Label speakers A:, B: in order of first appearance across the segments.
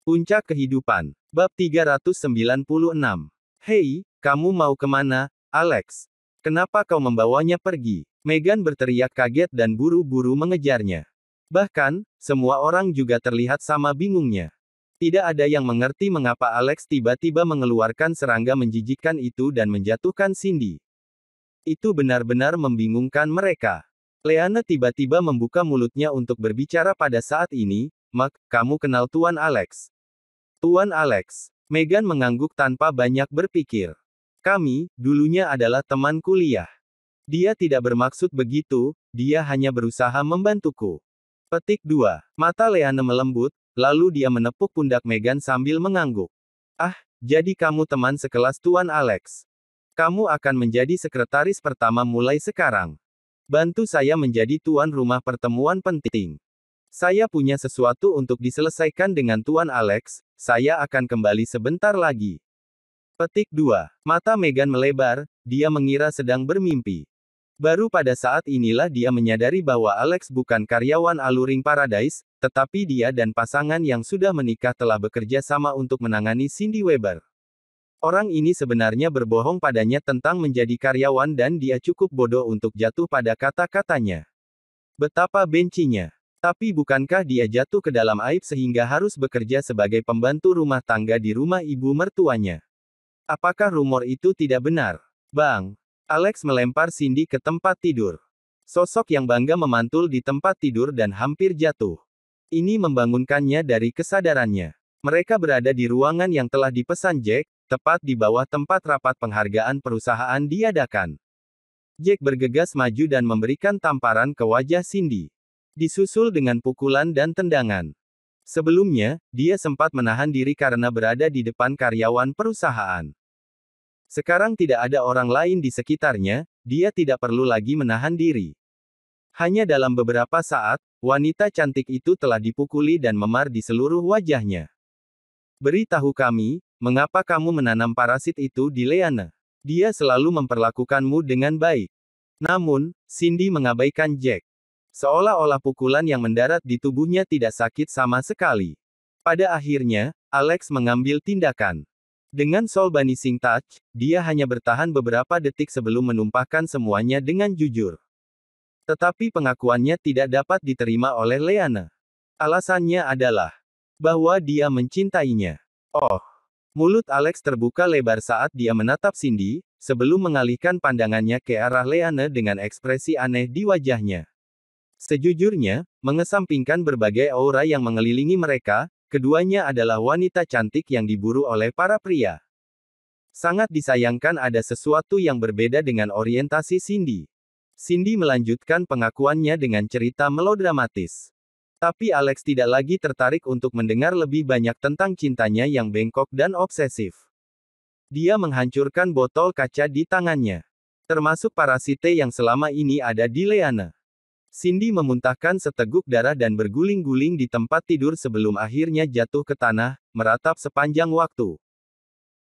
A: Puncak Kehidupan. Bab 396. Hei, kamu mau kemana, Alex? Kenapa kau membawanya pergi? Megan berteriak kaget dan buru-buru mengejarnya. Bahkan, semua orang juga terlihat sama bingungnya. Tidak ada yang mengerti mengapa Alex tiba-tiba mengeluarkan serangga menjijikkan itu dan menjatuhkan Cindy. Itu benar-benar membingungkan mereka. Leanne tiba-tiba membuka mulutnya untuk berbicara pada saat ini. Mak, kamu kenal Tuan Alex? Tuan Alex. Megan mengangguk tanpa banyak berpikir. Kami, dulunya adalah teman kuliah. Dia tidak bermaksud begitu, dia hanya berusaha membantuku. Petik 2. Mata Leanne melembut, lalu dia menepuk pundak Megan sambil mengangguk. Ah, jadi kamu teman sekelas Tuan Alex. Kamu akan menjadi sekretaris pertama mulai sekarang. Bantu saya menjadi tuan rumah pertemuan penting. Saya punya sesuatu untuk diselesaikan dengan Tuan Alex, saya akan kembali sebentar lagi. Petik 2. Mata Megan melebar, dia mengira sedang bermimpi. Baru pada saat inilah dia menyadari bahwa Alex bukan karyawan Alluring Paradise, tetapi dia dan pasangan yang sudah menikah telah bekerja sama untuk menangani Cindy Weber. Orang ini sebenarnya berbohong padanya tentang menjadi karyawan dan dia cukup bodoh untuk jatuh pada kata-katanya. Betapa bencinya. Tapi bukankah dia jatuh ke dalam aib sehingga harus bekerja sebagai pembantu rumah tangga di rumah ibu mertuanya? Apakah rumor itu tidak benar? Bang! Alex melempar Cindy ke tempat tidur. Sosok yang bangga memantul di tempat tidur dan hampir jatuh. Ini membangunkannya dari kesadarannya. Mereka berada di ruangan yang telah dipesan Jack, tepat di bawah tempat rapat penghargaan perusahaan diadakan. Jack bergegas maju dan memberikan tamparan ke wajah Cindy. Disusul dengan pukulan dan tendangan. Sebelumnya, dia sempat menahan diri karena berada di depan karyawan perusahaan. Sekarang tidak ada orang lain di sekitarnya, dia tidak perlu lagi menahan diri. Hanya dalam beberapa saat, wanita cantik itu telah dipukuli dan memar di seluruh wajahnya. Beritahu kami, mengapa kamu menanam parasit itu di Leanne? Dia selalu memperlakukanmu dengan baik. Namun, Cindy mengabaikan Jack. Seolah-olah pukulan yang mendarat di tubuhnya tidak sakit sama sekali. Pada akhirnya, Alex mengambil tindakan. Dengan soul banishing touch, dia hanya bertahan beberapa detik sebelum menumpahkan semuanya dengan jujur. Tetapi pengakuannya tidak dapat diterima oleh Leanne. Alasannya adalah bahwa dia mencintainya. Oh! Mulut Alex terbuka lebar saat dia menatap Cindy, sebelum mengalihkan pandangannya ke arah Leanne dengan ekspresi aneh di wajahnya. Sejujurnya, mengesampingkan berbagai aura yang mengelilingi mereka, keduanya adalah wanita cantik yang diburu oleh para pria. Sangat disayangkan ada sesuatu yang berbeda dengan orientasi Cindy. Cindy melanjutkan pengakuannya dengan cerita melodramatis. Tapi Alex tidak lagi tertarik untuk mendengar lebih banyak tentang cintanya yang bengkok dan obsesif. Dia menghancurkan botol kaca di tangannya. Termasuk parasite yang selama ini ada di Leanne. Cindy memuntahkan seteguk darah dan berguling-guling di tempat tidur sebelum akhirnya jatuh ke tanah, meratap sepanjang waktu.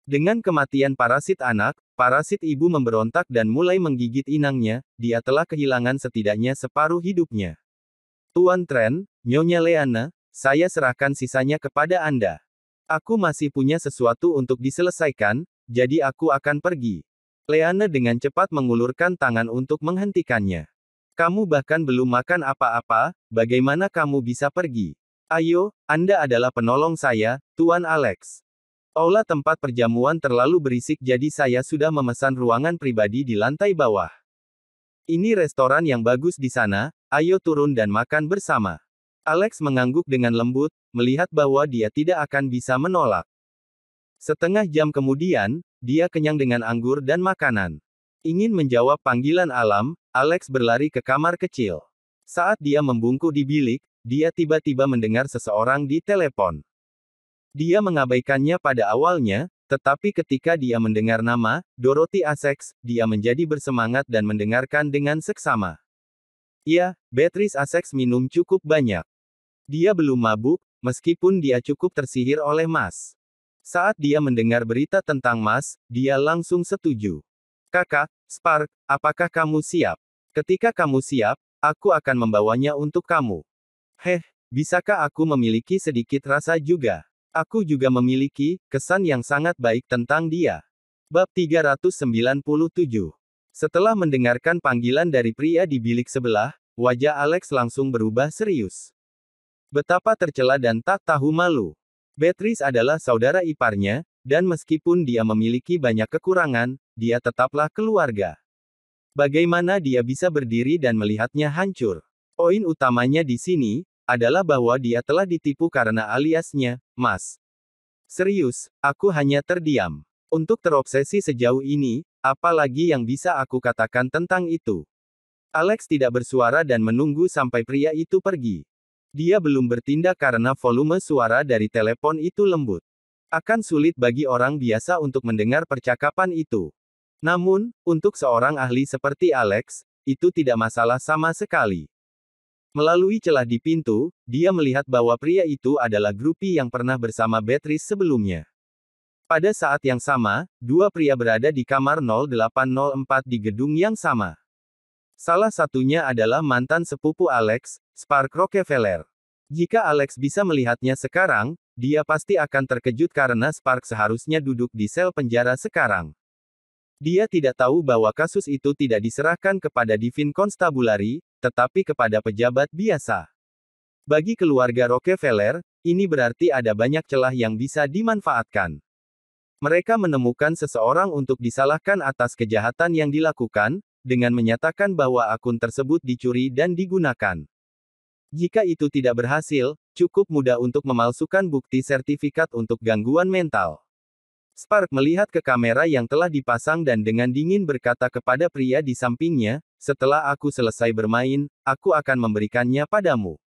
A: Dengan kematian parasit anak, parasit ibu memberontak dan mulai menggigit inangnya, dia telah kehilangan setidaknya separuh hidupnya. Tuan Trent, Nyonya Leanne, saya serahkan sisanya kepada Anda. Aku masih punya sesuatu untuk diselesaikan, jadi aku akan pergi. Leanne dengan cepat mengulurkan tangan untuk menghentikannya. Kamu bahkan belum makan apa-apa, bagaimana kamu bisa pergi? Ayo, Anda adalah penolong saya, Tuan Alex. Aula tempat perjamuan terlalu berisik jadi saya sudah memesan ruangan pribadi di lantai bawah. Ini restoran yang bagus di sana, ayo turun dan makan bersama. Alex mengangguk dengan lembut, melihat bahwa dia tidak akan bisa menolak. Setengah jam kemudian, dia kenyang dengan anggur dan makanan. Ingin menjawab panggilan alam, Alex berlari ke kamar kecil. Saat dia membungkuk di bilik, dia tiba-tiba mendengar seseorang di telepon. Dia mengabaikannya pada awalnya, tetapi ketika dia mendengar nama, Dorothy Essex, dia menjadi bersemangat dan mendengarkan dengan seksama. Ya, Beatrice Essex minum cukup banyak. Dia belum mabuk, meskipun dia cukup tersihir oleh Mas. Saat dia mendengar berita tentang Mas, dia langsung setuju. Kakak, Spark, apakah kamu siap? Ketika kamu siap, aku akan membawanya untuk kamu. Bisakah aku memiliki sedikit rasa juga? Aku juga memiliki kesan yang sangat baik tentang dia. Bab 397. Setelah mendengarkan panggilan dari pria di bilik sebelah, wajah Alex langsung berubah serius. Betapa tercela dan tak tahu malu. Beatrice adalah saudara iparnya, dan meskipun dia memiliki banyak kekurangan, dia tetaplah keluarga. Bagaimana dia bisa berdiri dan melihatnya hancur? Poin utamanya di sini adalah bahwa dia telah ditipu karena aliasnya, Mas. Serius, aku hanya terdiam. Untuk terobsesi sejauh ini, apa lagi yang bisa aku katakan tentang itu? Alex tidak bersuara dan menunggu sampai pria itu pergi. Dia belum bertindak karena volume suara dari telepon itu lembut. Akan sulit bagi orang biasa untuk mendengar percakapan itu. Namun, untuk seorang ahli seperti Alex, itu tidak masalah sama sekali. Melalui celah di pintu, dia melihat bahwa pria itu adalah grupi yang pernah bersama Beatrice sebelumnya. Pada saat yang sama, dua pria berada di kamar 0804 di gedung yang sama. Salah satunya adalah mantan sepupu Alex, Spark Rockefeller. Jika Alex bisa melihatnya sekarang, dia pasti akan terkejut karena Spark seharusnya duduk di sel penjara sekarang. Dia tidak tahu bahwa kasus itu tidak diserahkan kepada Divine Constabulary, tetapi kepada pejabat biasa. Bagi keluarga Rockefeller, ini berarti ada banyak celah yang bisa dimanfaatkan. Mereka menemukan seseorang untuk disalahkan atas kejahatan yang dilakukan, dengan menyatakan bahwa akun tersebut dicuri dan digunakan. Jika itu tidak berhasil, cukup mudah untuk memalsukan bukti sertifikat untuk gangguan mental. Spark melihat ke kamera yang telah dipasang dan dengan dingin berkata kepada pria di sampingnya, "Setelah aku selesai bermain, aku akan memberikannya padamu."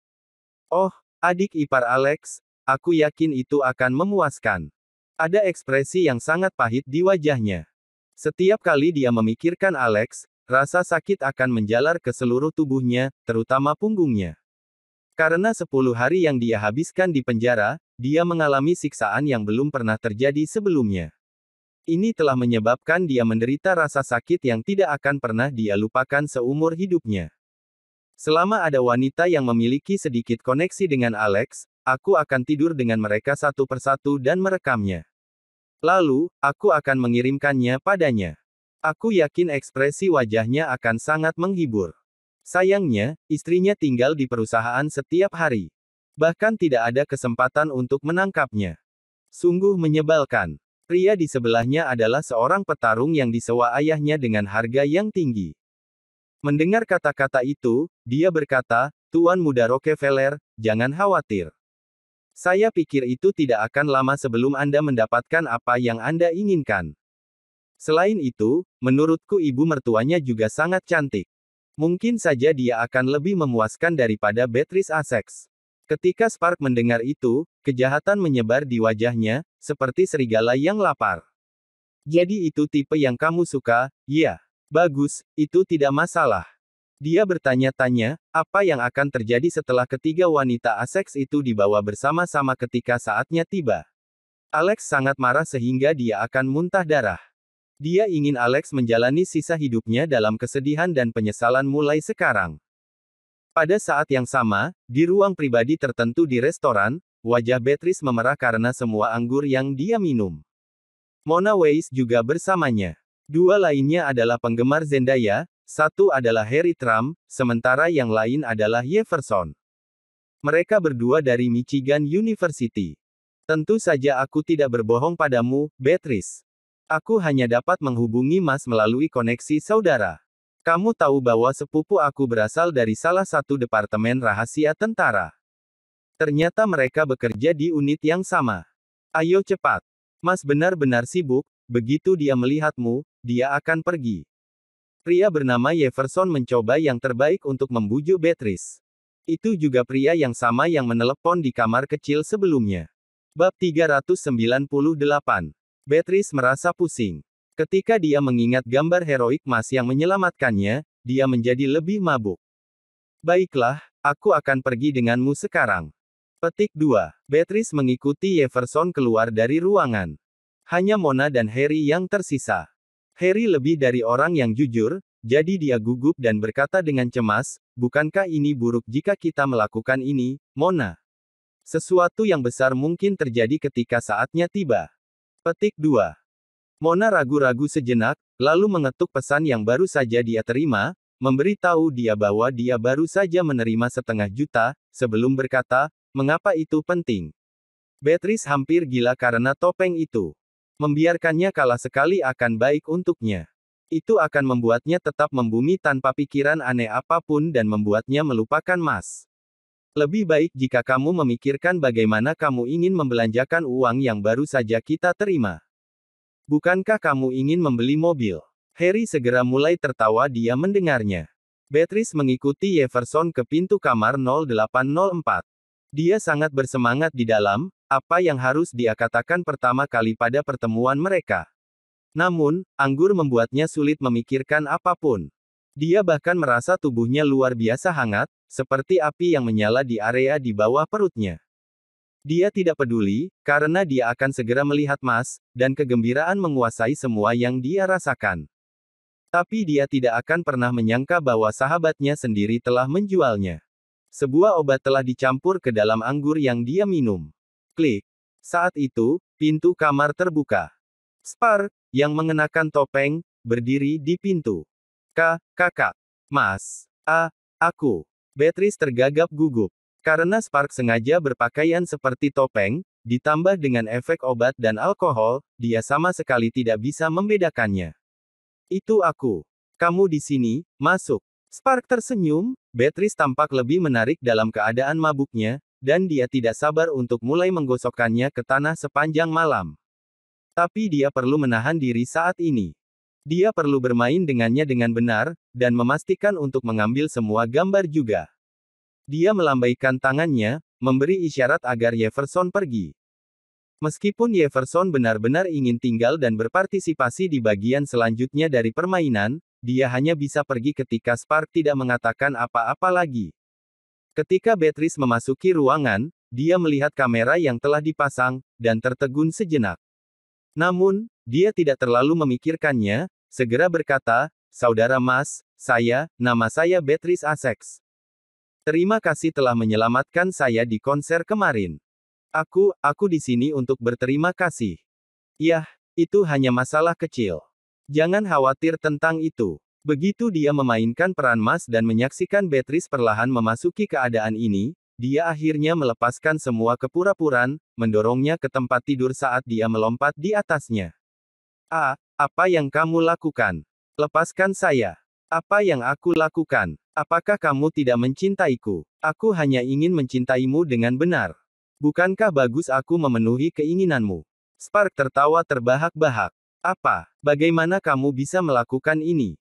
A: Oh, adik ipar Alex, aku yakin itu akan memuaskan. Ada ekspresi yang sangat pahit di wajahnya. Setiap kali dia memikirkan Alex, rasa sakit akan menjalar ke seluruh tubuhnya, terutama punggungnya. Karena 10 hari yang dia habiskan di penjara, dia mengalami siksaan yang belum pernah terjadi sebelumnya. Ini telah menyebabkan dia menderita rasa sakit yang tidak akan pernah dia lupakan seumur hidupnya. Selama ada wanita yang memiliki sedikit koneksi dengan Alex, aku akan tidur dengan mereka satu persatu dan merekamnya. Lalu, aku akan mengirimkannya padanya. Aku yakin ekspresi wajahnya akan sangat menghibur. Sayangnya, istrinya tinggal di perusahaan setiap hari. Bahkan tidak ada kesempatan untuk menangkapnya. Sungguh menyebalkan. Pria di sebelahnya adalah seorang petarung yang disewa ayahnya dengan harga yang tinggi. Mendengar kata-kata itu, dia berkata, "Tuan Muda Rockefeller, jangan khawatir. Saya pikir itu tidak akan lama sebelum Anda mendapatkan apa yang Anda inginkan. Selain itu, menurutku ibu mertuanya juga sangat cantik. Mungkin saja dia akan lebih memuaskan daripada Beatrice Essex." Ketika Spark mendengar itu, kejahatan menyebar di wajahnya, seperti serigala yang lapar. "Jadi itu tipe yang kamu suka, ya? Bagus, itu tidak masalah." Dia bertanya-tanya, apa yang akan terjadi setelah ketiga wanita Essex itu dibawa bersama-sama ketika saatnya tiba. Alex sangat marah sehingga dia akan muntah darah. Dia ingin Alex menjalani sisa hidupnya dalam kesedihan dan penyesalan mulai sekarang. Pada saat yang sama, di ruang pribadi tertentu di restoran, wajah Beatrice memerah karena semua anggur yang dia minum. Mona Weiss juga bersamanya. Dua lainnya adalah penggemar Zendaya, satu adalah Harry Trump, sementara yang lain adalah Jefferson. Mereka berdua dari Michigan University. Tentu saja aku tidak berbohong padamu, Beatrice. Aku hanya dapat menghubungi Mas melalui koneksi saudara. Kamu tahu bahwa sepupu aku berasal dari salah satu departemen rahasia tentara. Ternyata mereka bekerja di unit yang sama. Ayo cepat. Mas benar-benar sibuk, begitu dia melihatmu, dia akan pergi. Pria bernama Jefferson mencoba yang terbaik untuk membujuk Beatrice. Itu juga pria yang sama yang menelepon di kamar kecil sebelumnya. Bab 398. Beatrice merasa pusing. Ketika dia mengingat gambar heroik Mas yang menyelamatkannya, dia menjadi lebih mabuk. "Baiklah, aku akan pergi denganmu sekarang." Petik 2. Beatrice mengikuti Jefferson keluar dari ruangan. Hanya Mona dan Harry yang tersisa. Harry lebih dari orang yang jujur, jadi dia gugup dan berkata dengan cemas, "Bukankah ini buruk jika kita melakukan ini, Mona?" Sesuatu yang besar mungkin terjadi ketika saatnya tiba. Petik 2. Mona ragu-ragu sejenak, lalu mengetuk pesan yang baru saja dia terima, memberitahu dia bahwa dia baru saja menerima 500.000, sebelum berkata, mengapa itu penting? Beatrice hampir gila karena topeng itu. Membiarkannya kalah sekali akan baik untuknya. Itu akan membuatnya tetap membumi tanpa pikiran aneh apapun dan membuatnya melupakan Mas. Lebih baik jika kamu memikirkan bagaimana kamu ingin membelanjakan uang yang baru saja kita terima. Bukankah kamu ingin membeli mobil? Harry segera mulai tertawa dia mendengarnya. Beatrice mengikuti Jefferson ke pintu kamar 0804. Dia sangat bersemangat di dalam, apa yang harus dia katakan pertama kali pada pertemuan mereka. Namun, anggur membuatnya sulit memikirkan apapun. Dia bahkan merasa tubuhnya luar biasa hangat, seperti api yang menyala di area di bawah perutnya. Dia tidak peduli, karena dia akan segera melihat Mas, dan kegembiraan menguasai semua yang dia rasakan. Tapi dia tidak akan pernah menyangka bahwa sahabatnya sendiri telah menjualnya. Sebuah obat telah dicampur ke dalam anggur yang dia minum. Klik. Saat itu, pintu kamar terbuka. Spark, yang mengenakan topeng, berdiri di pintu. Kakak. Mas. Aku. Beatrice tergagap gugup. Karena Spark sengaja berpakaian seperti topeng, ditambah dengan efek obat dan alkohol, dia sama sekali tidak bisa membedakannya. Itu aku. Kamu di sini, masuk. Spark tersenyum, Beatrice tampak lebih menarik dalam keadaan mabuknya, dan dia tidak sabar untuk mulai menggosokkannya ke tanah sepanjang malam. Tapi dia perlu menahan diri saat ini. Dia perlu bermain dengannya dengan benar, dan memastikan untuk mengambil semua gambar juga. Dia melambaikan tangannya, memberi isyarat agar Jefferson pergi. Meskipun Jefferson benar-benar ingin tinggal dan berpartisipasi di bagian selanjutnya dari permainan, dia hanya bisa pergi ketika Spark tidak mengatakan apa-apa lagi. Ketika Beatrice memasuki ruangan, dia melihat kamera yang telah dipasang, dan tertegun sejenak. Namun, dia tidak terlalu memikirkannya, segera berkata, Saudara Mas, nama saya Beatrice Essex. Terima kasih telah menyelamatkan saya di konser kemarin. Aku di sini untuk berterima kasih. Yah, itu hanya masalah kecil. Jangan khawatir tentang itu. Begitu dia memainkan peran Mas dan menyaksikan Beatrice perlahan memasuki keadaan ini, dia akhirnya melepaskan semua kepura-puraan, mendorongnya ke tempat tidur saat dia melompat di atasnya. Apa yang kamu lakukan? Lepaskan saya. Apa yang aku lakukan? Apakah kamu tidak mencintaiku? Aku hanya ingin mencintaimu dengan benar. Bukankah bagus aku memenuhi keinginanmu? Spark tertawa terbahak-bahak. Apa? Bagaimana kamu bisa melakukan ini?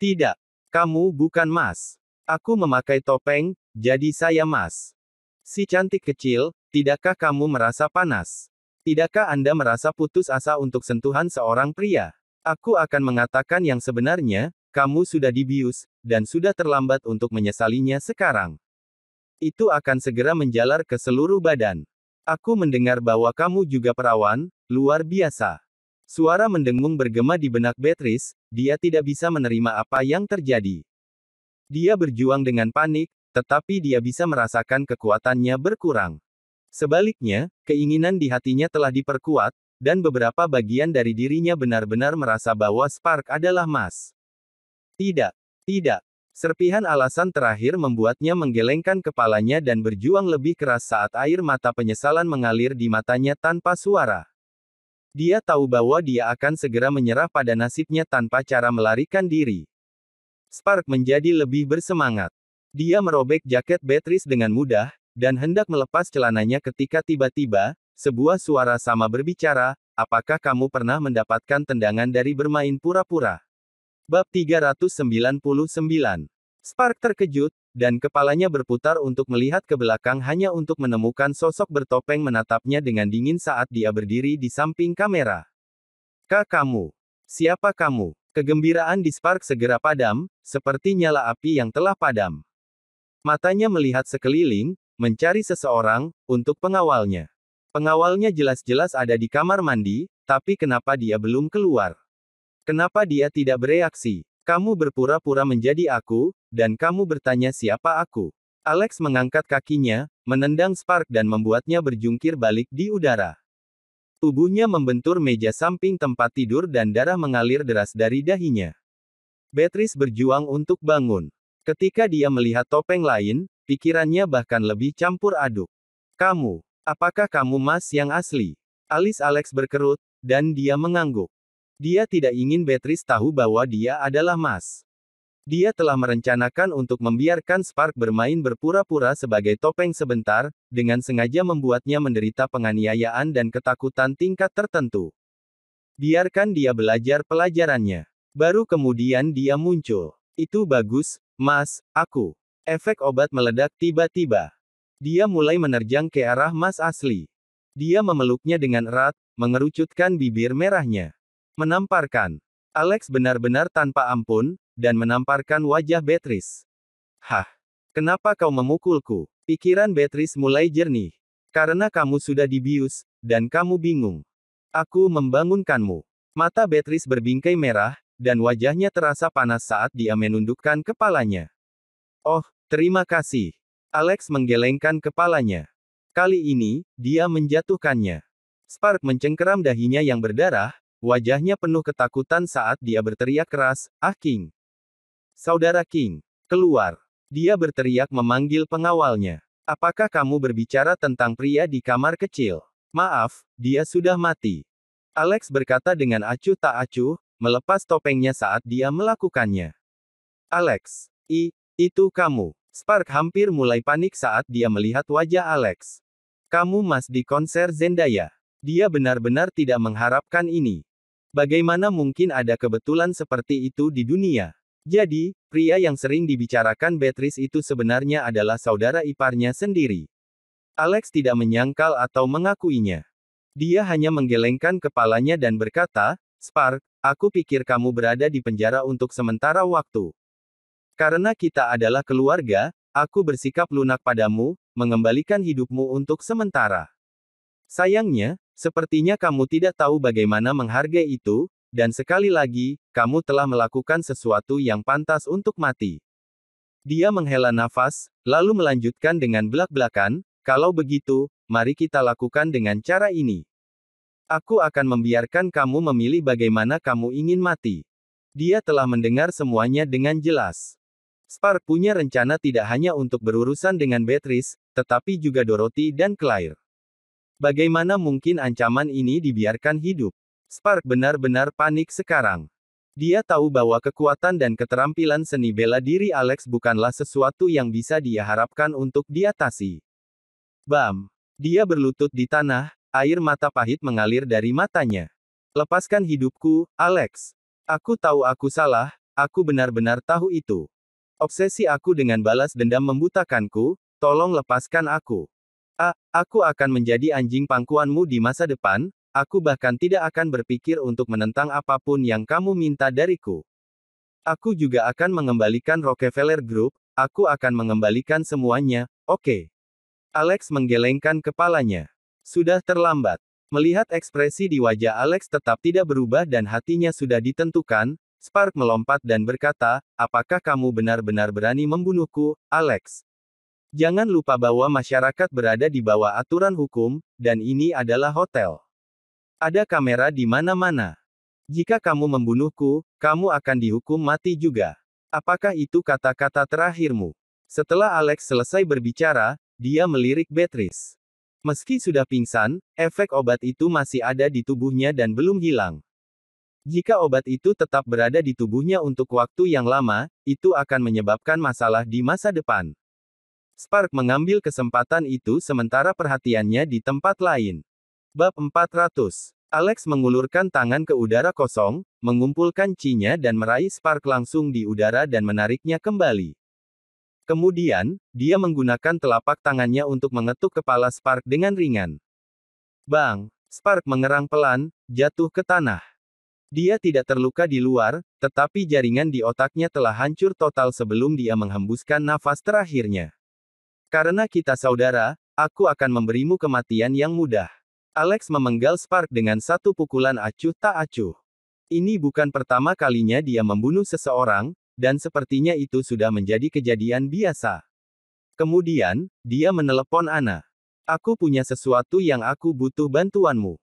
A: Tidak. Kamu bukan Mas. Aku memakai topeng, jadi saya Mas. Si cantik kecil, tidakkah kamu merasa panas? Tidakkah Anda merasa putus asa untuk sentuhan seorang pria? Aku akan mengatakan yang sebenarnya, kamu sudah dibius, dan sudah terlambat untuk menyesalinya sekarang. Itu akan segera menjalar ke seluruh badan. Aku mendengar bahwa kamu juga perawan, luar biasa. Suara mendengung bergema di benak Beatrice, dia tidak bisa menerima apa yang terjadi. Dia berjuang dengan panik, tetapi dia bisa merasakan kekuatannya berkurang. Sebaliknya, keinginan di hatinya telah diperkuat, dan beberapa bagian dari dirinya benar-benar merasa bahwa Spark adalah Mas. Tidak. Serpihan alasan terakhir membuatnya menggelengkan kepalanya dan berjuang lebih keras saat air mata penyesalan mengalir di matanya tanpa suara. Dia tahu bahwa dia akan segera menyerah pada nasibnya tanpa cara melarikan diri. Spark menjadi lebih bersemangat. Dia merobek jaket Beatrice dengan mudah, dan hendak melepas celananya ketika tiba-tiba, sebuah suara sama berbicara, apakah kamu pernah mendapatkan tendangan dari bermain pura-pura? Bab 399. Spark terkejut, dan kepalanya berputar untuk melihat ke belakang hanya untuk menemukan sosok bertopeng menatapnya dengan dingin saat dia berdiri di samping kamera. Kamu? Siapa kamu? Kegembiraan di Spark segera padam, seperti nyala api yang telah padam. Matanya melihat sekeliling, mencari seseorang, untuk pengawalnya. Pengawalnya jelas-jelas ada di kamar mandi, tapi kenapa dia belum keluar? Kenapa dia tidak bereaksi? Kamu berpura-pura menjadi aku, dan kamu bertanya siapa aku. Alex mengangkat kakinya, menendang Spark dan membuatnya berjungkir balik di udara. Tubuhnya membentur meja samping tempat tidur dan darah mengalir deras dari dahinya. Beatrice berjuang untuk bangun. Ketika dia melihat topeng lain, pikirannya bahkan lebih campur aduk. Kamu, apakah kamu Mas yang asli? Alis Alex berkerut, dan dia mengangguk. Dia tidak ingin Beatrice tahu bahwa dia adalah Mas. Dia telah merencanakan untuk membiarkan Spark bermain berpura-pura sebagai topeng sebentar, dengan sengaja membuatnya menderita penganiayaan dan ketakutan tingkat tertentu. Biarkan dia belajar pelajarannya. Baru kemudian dia muncul. Itu bagus, Mas, aku. Efek obat meledak tiba-tiba. Dia mulai menerjang ke arah Mas asli. Dia memeluknya dengan erat, mengerucutkan bibir merahnya. Menamparkan. Alex benar-benar tanpa ampun, dan menamparkan wajah Beatrice. Hah? Kenapa kau memukulku? Pikiran Beatrice mulai jernih. Karena kamu sudah dibius, dan kamu bingung. Aku membangunkanmu. Mata Beatrice berbingkai merah, dan wajahnya terasa panas saat dia menundukkan kepalanya. Oh, terima kasih. Alex menggelengkan kepalanya. Kali ini, dia menjatuhkannya. Spark mencengkeram dahinya yang berdarah, wajahnya penuh ketakutan saat dia berteriak keras, "Ah King! Saudara King! Keluar!" Dia berteriak memanggil pengawalnya. Apakah kamu berbicara tentang pria di kamar kecil? Maaf, dia sudah mati. Alex berkata dengan acuh tak acuh, melepas topengnya saat dia melakukannya. Alex. Itu kamu. Spark hampir mulai panik saat dia melihat wajah Alex. Kamu Mas di konser Zendaya. Dia benar-benar tidak mengharapkan ini. Bagaimana mungkin ada kebetulan seperti itu di dunia? Jadi, pria yang sering dibicarakan Beatrice itu sebenarnya adalah saudara iparnya sendiri. Alex tidak menyangkal atau mengakuinya. Dia hanya menggelengkan kepalanya dan berkata, Spark, aku pikir kamu berada di penjara untuk sementara waktu. Karena kita adalah keluarga, aku bersikap lunak padamu, mengembalikan hidupmu untuk sementara. Sayangnya, sepertinya kamu tidak tahu bagaimana menghargai itu, dan sekali lagi, kamu telah melakukan sesuatu yang pantas untuk mati. Dia menghela nafas, lalu melanjutkan dengan belak-belakan, kalau begitu, mari kita lakukan dengan cara ini. Aku akan membiarkan kamu memilih bagaimana kamu ingin mati. Dia telah mendengar semuanya dengan jelas. Spark punya rencana tidak hanya untuk berurusan dengan Beatrice, tetapi juga Dorothy dan Claire. Bagaimana mungkin ancaman ini dibiarkan hidup? Spark benar-benar panik sekarang. Dia tahu bahwa kekuatan dan keterampilan seni bela diri Alex bukanlah sesuatu yang bisa dia harapkan untuk diatasi. Bam! Dia berlutut di tanah, air mata pahit mengalir dari matanya. Lepaskan hidupku, Alex. Aku tahu aku salah, aku benar-benar tahu itu. Obsesi aku dengan balas dendam membutakanku, tolong lepaskan aku. Aku akan menjadi anjing pangkuanmu di masa depan, aku bahkan tidak akan berpikir untuk menentang apapun yang kamu minta dariku. Aku juga akan mengembalikan Rockefeller Group, aku akan mengembalikan semuanya, oke. Alex menggelengkan kepalanya. Sudah terlambat. Melihat ekspresi di wajah Alex tetap tidak berubah dan hatinya sudah ditentukan, Spark melompat dan berkata, apakah kamu benar-benar berani membunuhku, Alex? Jangan lupa bahwa masyarakat berada di bawah aturan hukum, dan ini adalah hotel. Ada kamera di mana-mana. Jika kamu membunuhku, kamu akan dihukum mati juga. Apakah itu kata-kata terakhirmu? Setelah Alex selesai berbicara, dia melirik Beatrice. Meski sudah pingsan, efek obat itu masih ada di tubuhnya dan belum hilang. Jika obat itu tetap berada di tubuhnya untuk waktu yang lama, itu akan menyebabkan masalah di masa depan. Spark mengambil kesempatan itu sementara perhatiannya di tempat lain. Bab 400. Alex mengulurkan tangan ke udara kosong, mengumpulkan chi-nya dan meraih Spark langsung di udara dan menariknya kembali. Kemudian, dia menggunakan telapak tangannya untuk mengetuk kepala Spark dengan ringan. Bang! Spark mengerang pelan, jatuh ke tanah. Dia tidak terluka di luar, tetapi jaringan di otaknya telah hancur total sebelum dia menghembuskan nafas terakhirnya. Karena kita saudara, aku akan memberimu kematian yang mudah. Alex memenggal Spark dengan satu pukulan acuh tak acuh. Ini bukan pertama kalinya dia membunuh seseorang, dan sepertinya itu sudah menjadi kejadian biasa. Kemudian, dia menelepon Ana. Aku punya sesuatu yang aku butuh bantuanmu.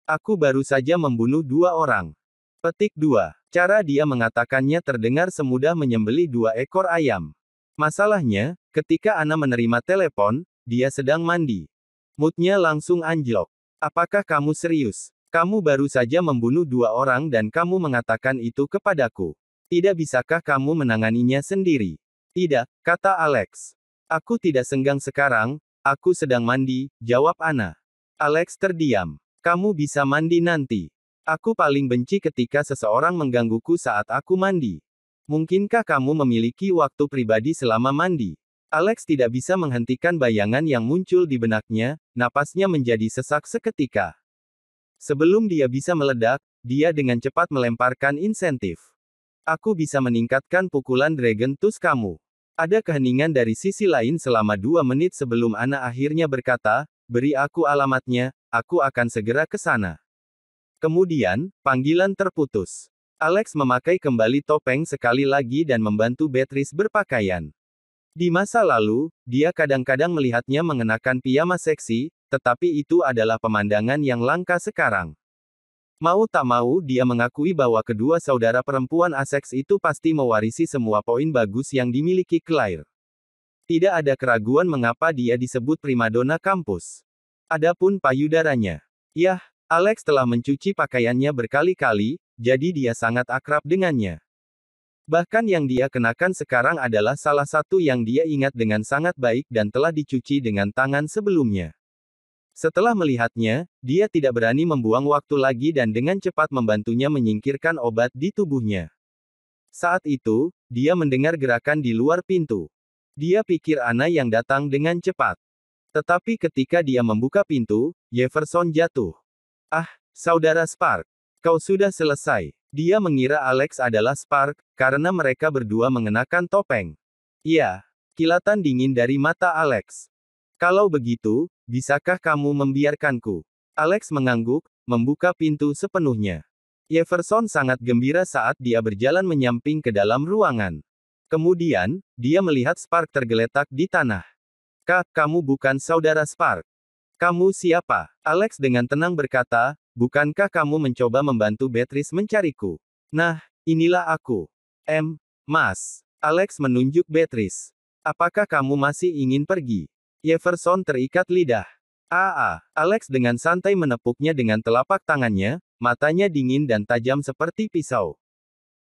A: Aku baru saja membunuh 2 orang. Petik 2. Cara dia mengatakannya terdengar semudah menyembelih 2 ekor ayam. Masalahnya, ketika Ana menerima telepon, dia sedang mandi. Moodnya langsung anjlok. Apakah kamu serius? Kamu baru saja membunuh 2 orang dan kamu mengatakan itu kepadaku. Tidak bisakah kamu menanganinya sendiri? Tidak, kata Alex. Aku tidak senggang sekarang, aku sedang mandi, jawab Ana. Alex terdiam. Kamu bisa mandi nanti. Aku paling benci ketika seseorang menggangguku saat aku mandi. Mungkinkah kamu memiliki waktu pribadi selama mandi? Alex tidak bisa menghentikan bayangan yang muncul di benaknya, napasnya menjadi sesak seketika. Sebelum dia bisa meledak, dia dengan cepat melemparkan insentif. Aku bisa meningkatkan pukulan Dragon Tooth kamu. Ada keheningan dari sisi lain selama 2 menit sebelum Ana akhirnya berkata, beri aku alamatnya, aku akan segera ke sana. Kemudian, panggilan terputus. Alex memakai kembali topeng sekali lagi dan membantu Beatrice berpakaian. Di masa lalu, dia kadang-kadang melihatnya mengenakan piyama seksi, tetapi itu adalah pemandangan yang langka sekarang. Mau tak mau dia mengakui bahwa kedua saudara perempuan Essex itu pasti mewarisi semua poin bagus yang dimiliki Claire. Tidak ada keraguan mengapa dia disebut primadona kampus. Adapun payudaranya. Yah, Alex telah mencuci pakaiannya berkali-kali, jadi dia sangat akrab dengannya. Bahkan yang dia kenakan sekarang adalah salah satu yang dia ingat dengan sangat baik dan telah dicuci dengan tangan sebelumnya. Setelah melihatnya, dia tidak berani membuang waktu lagi dan dengan cepat membantunya menyingkirkan obat di tubuhnya. Saat itu, dia mendengar gerakan di luar pintu. Dia pikir Ana yang datang dengan cepat. Tetapi ketika dia membuka pintu, Jefferson jatuh. Ah, saudara Spark. Kau sudah selesai. Dia mengira Alex adalah Spark, karena mereka berdua mengenakan topeng. Iya. Kilatan dingin dari mata Alex. Kalau begitu, bisakah kamu membiarkanku? Alex mengangguk, membuka pintu sepenuhnya. Jefferson sangat gembira saat dia berjalan menyamping ke dalam ruangan. Kemudian, dia melihat Spark tergeletak di tanah. Kak, kamu bukan saudara Spark. Kamu siapa? Alex dengan tenang berkata, bukankah kamu mencoba membantu Beatrice mencariku? Nah, inilah aku. Mas. Alex menunjuk Beatrice. Apakah kamu masih ingin pergi? Jefferson terikat lidah. Alex dengan santai menepuknya dengan telapak tangannya, matanya dingin dan tajam seperti pisau.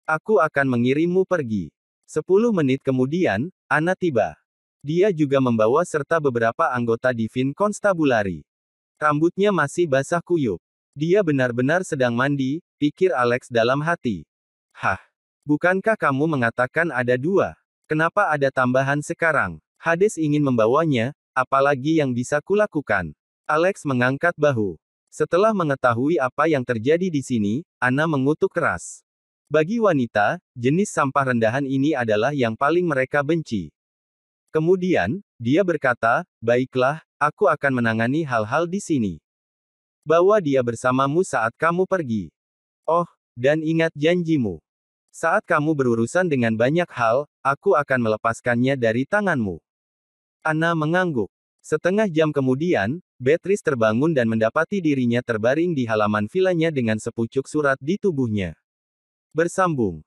A: Aku akan mengirimmu pergi. 10 menit kemudian, Ana tiba. Dia juga membawa serta beberapa anggota Divine Constabulary. Rambutnya masih basah kuyup. Dia benar-benar sedang mandi, pikir Alex dalam hati. Hah? Bukankah kamu mengatakan ada 2? Kenapa ada tambahan sekarang? Hades ingin membawanya, apalagi yang bisa kulakukan? Alex mengangkat bahu. Setelah mengetahui apa yang terjadi di sini, Ana mengutuk keras. Bagi wanita, jenis sampah rendahan ini adalah yang paling mereka benci. Kemudian, dia berkata, baiklah, aku akan menangani hal-hal di sini. Bawa dia bersamamu saat kamu pergi. Oh, dan ingat janjimu. Saat kamu berurusan dengan banyak hal, aku akan melepaskannya dari tanganmu. Ana mengangguk. Setengah jam kemudian, Beatrice terbangun dan mendapati dirinya terbaring di halaman vilanya dengan sepucuk surat di tubuhnya. Bersambung.